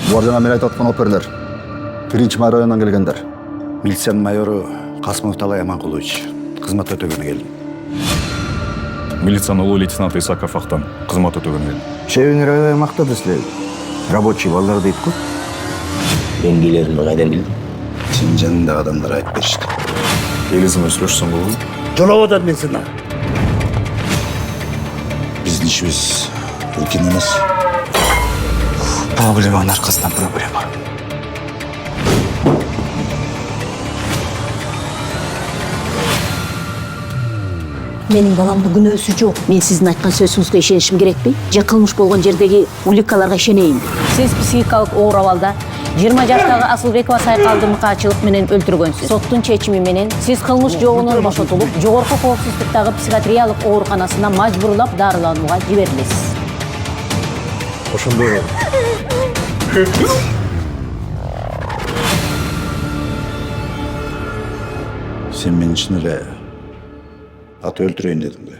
Булар жана мен айтып аткан оперлер. Биринчи май районунан келгендер. Милициянын майору Касымов Талай Аманкулович кызмат өтөгөнү келди. Милициянын улуу лейтенанты Исаков Ахтан кызмат өтөгөнү келди. Шебиңер аябай мактады силер. Рабочий балдар дейт го. Деңгейлерин кайдан билдим? Сенин жаныңдагы адамдар айтып беришти. Элизимен сүйлөшсөң болобу? Жолободан мен сена. Биздин ишибиз үлкен эмес. Проблеманын аркасынан проблема. Менин баламдын күнөөсү жок. Мен сиздин айткан сөзүңүзгө ишенишим керекпи? Же кылмыш болгон жердеги уликаларга ишенейинби? Сиз психикалык оор абалда 20 жаштагы Асылбекова Сайкалды мыкаачылык менен өлтүргөнсүз. Соттун чечими менен сиз кылмыш жообунан бошотулуп, жогорку коопсуздуктагы психиатриялык ооруканасына мажбурлап дарыланууга жиберилесиз. Ошондой Сен мен чын эле аты өлтүрөйүн дедиң да.